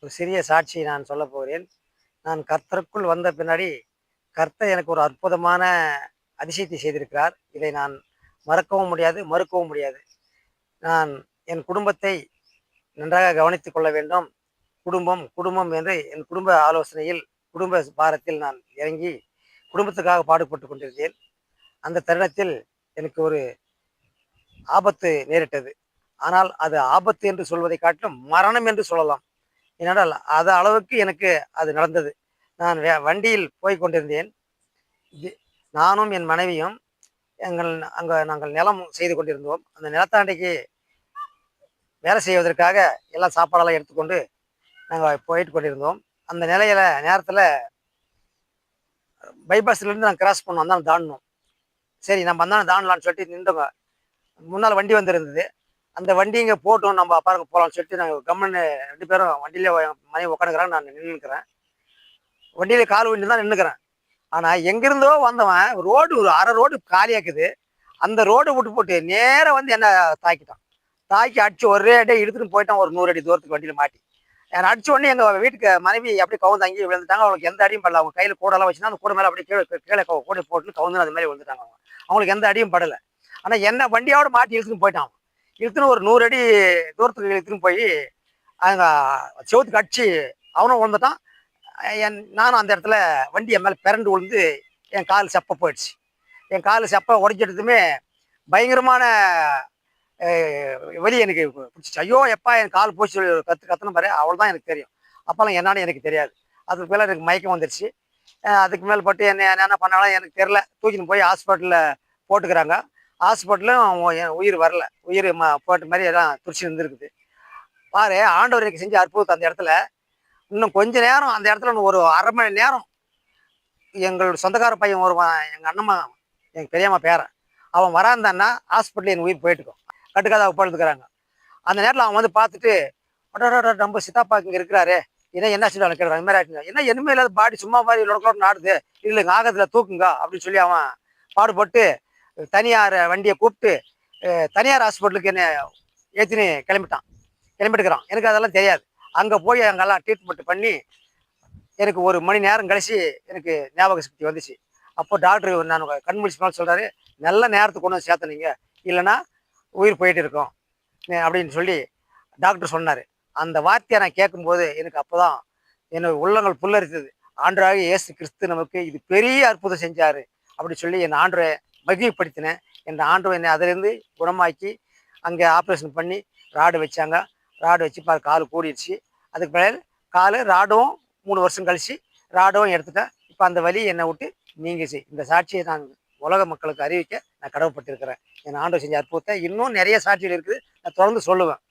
ஒரு சிறிய சாட்சியை நான் சொல்லப் போகிறேன். நான் கர்த்தருக்குள் வந்த பின்னாடி, கர்த்தர் எனக்கு ஒரு அற்புதமான அதிசயத்தை செய்திருக்கிறார். இதை நான் மறக்கவும் முடியாது, மறுக்கவும் முடியாது. நான் என் குடும்பத்தை நன்றாக கவனித்துக் கொள்ள வேண்டும். குடும்பம், குடும்பம் என்று என் குடும்ப ஆலோசனையில், குடும்ப பாரத்தில் நான் இறங்கி, குடும்பத்துக்காக பாடுபட்டுக் கொண்டிருந்தேன். அந்த தருணத்தில் எனக்கு ஒரு ஆபத்து நேரிட்டது. ஆனால் அது ஆபத்து என்று சொல்வதைக் காட்டிலும் மரணம் என்று சொல்லலாம். ஏனென்றால், அது அளவுக்கு எனக்கு அது நடந்தது. நான் வண்டியில் போய்க் கொண்டிருந்தேன். இது நானும் என் மனைவியும் எங்கள் நாங்கள் நிலம் செய்து கொண்டிருந்தோம். அந்த நிலத்தாண்டைக்கு வேலை செய்வதற்காக எல்லாம் சாப்பாடெல்லாம் எடுத்துக்கொண்டு நாங்க போயிட்டு கொண்டிருந்தோம். அந்த நேரத்துல பைபாஸ்லேருந்து நாங்க கிராஸ் பண்ணோம். அந்தாண்ட தாண்டணும். சரி நம்ம அந்தாண்ட தாண்டலாம்ன்னு சொல்லிட்டு நின்றோங்க. முன்னால வண்டி வந்திருந்தது. அந்த வண்டி இங்க போட்டும் நம்ம அப்பாருங்க போலாம்ன்னு சொல்லிட்டு நாங்க கம்முன்னு 2 பேரும் வண்டியில மனைவி உட்காந்துக்கிறாங்க. நான் நின்னுக்கிறேன். வண்டியில கால் ஊனிட்டு தான் நின்னுக்கிறேன். ஆனா எங்கிருந்தோ வந்தவன் ஒரு அரை ரோடு காலியாக்குது. அந்த ரோட விட்டு போட்டு நேரா வந்து என்ன தாக்கிட்டான். தாக்கி அடிச்சு ஒரே அடியா இழுத்துட்டு போயிட்டான் ஒரு 100 அடி தூரத்துக்கு வண்டியில மாட்டி. என்ன அடிச்ச உடனே எங்க வீட்டுக்கு மனைவி அப்படியே கவுந்தாங்கி விழுந்துட்டாங்க. அவங்களுக்கு எந்த அடியும் படல. அவங்க கையில கூடலாம் வச்சுன்னா அந்த கூட மேல அப்படியே கீழே கூட போட்டு கவுந்து அந்த மாதிரி விழுந்துட்டாங்க அவங்க. அவங்களுக்கு எந்த அடியும் படல. ஆனா என்ன வண்டியோட மாட்டி இழுத்துன்னு போயிட்டான் அவன். இழுத்துன்னு ஒரு 100 அடி தூரத்துக்கு இழுத்துன்னு போய் அங்க செவுத்துக்கு அடிச்சு அவனும் விழுந்துட்டான். நானும் அந்த இடத்துல வண்டி என் மேல பிறண்டு விழுந்து என் கால் செப்ப போயிடுச்சு. என் கால் செப்ப உடைச்சிட்டதுமே பயங்கரமான வலி எனக்கு பிடிச்சிச்சு. ஐயோ எப்பா என் கால் போச்சு சொல்லி ஒரு கத்தணும் பாரு, அவ்வளோதான் எனக்கு தெரியும். அப்போல்லாம் என்னன்னு எனக்கு தெரியாது. அதுக்கு மேலே எனக்கு மயக்கம் வந்துருச்சு. அதுக்கு மேல் பட்டு என்ன பண்ணாலும் எனக்கு தெரில. தூக்கின்னு போய் ஹாஸ்பிட்டலில் போட்டுக்கிறாங்க. ஹாஸ்பிட்டலும் என் உயிர் வரல. உயிர் போட்ட மாதிரி எல்லாம் துடிச்சு இருந்துருக்குது. பாரு, ஆண்டவர் எனக்கு செஞ்ச அற்புதத்தை அந்த இடத்துல. இன்னும் கொஞ்ச நேரம் அந்த இடத்துல ஒரு 1/2 மணி நேரம் எங்களோட சொந்தக்கார பையன் வருவான், எங்கள் அண்ணம்மா, எங்கள் பெரியம்மா பேரன். அவன் வராந்தான்னா ஹாஸ்பிட்டலில் என் உயிர் போயிட்டுருக்கும். கட்டுக்காத படுத்துக்கிறாங்க. அந்த நேரத்தில் அவன் வந்து பார்த்துட்டு, அடடா நம்ம சித்தாப்பா இங்கே இருக்கிறாரு, என்ன சொல்லுவாங்க கேட்குறான். இந்த மாதிரி ஆச்சுங்க. என்ன எதுவுமே இல்லாத பாடி சும்மா மாதிரி லொடக்கோட நாடுது, இல்லைங்க ஆகத்தில் தூக்குங்க அப்படின்னு சொல்லி அவன் பாடுபட்டு தனியார் வண்டியை கூப்பிட்டு தனியார் ஹாஸ்பிட்டலுக்கு என்ன ஏற்றினு கிளம்பிட்டுக்கிறான். எனக்கு அதெல்லாம் தெரியாது. அங்கே போய் அங்கெல்லாம் ட்ரீட்மெண்ட் பண்ணி எனக்கு 1 மணி நேரம் கழிச்சு எனக்கு ஞாபக சக்தி வந்துச்சு. அப்போ டாக்டர் நான் கண் முழிச்சு மேலே சொல்கிறாரு, நல்ல நேரத்துக்கு கொண்டு வந்து சேர்த்தனீங்க, இல்லைன்னா உயிர் போயிட்டு இருக்கோம் அப்படின்னு சொல்லி டாக்டர் சொன்னார். அந்த வார்த்தையை நான் கேட்கும்போது எனக்கு அப்போ தான் என்னோட உள்ளங்கள் புல்லரித்தது. ஆண்டவராகிய இயேசு கிறிஸ்து நமக்கு இது பெரிய அற்புதம் செஞ்சார் அப்படி சொல்லி என் ஆண்டவரை மகிழ்ச்சிப்படுத்தினேன். என் ஆண்டவர் என்னை அதிலிருந்து குணமாக்கி அங்கே ஆப்ரேஷன் பண்ணி ராடு வச்சாங்க. ராடு வச்சு கால் கூடிடுச்சு. அதுக்கு பிறகு கால் ராடும் 3 வருஷம் கழிச்சு ராடும் எடுத்துட்டேன். இப்போ அந்த வலி என்னை விட்டு நீங்கிச்சு. இந்த சாட்சியை நான் உலக மக்களுக்கு அறிவிக்க நான் கடவுப்பட்டிருக்கிறேன். என் ஆண்டவர் செஞ்ச அற்புதத்தை இன்னும் நிறைய சாட்சிகள் இருக்குது. நான் தொடர்ந்து சொல்லுவேன்.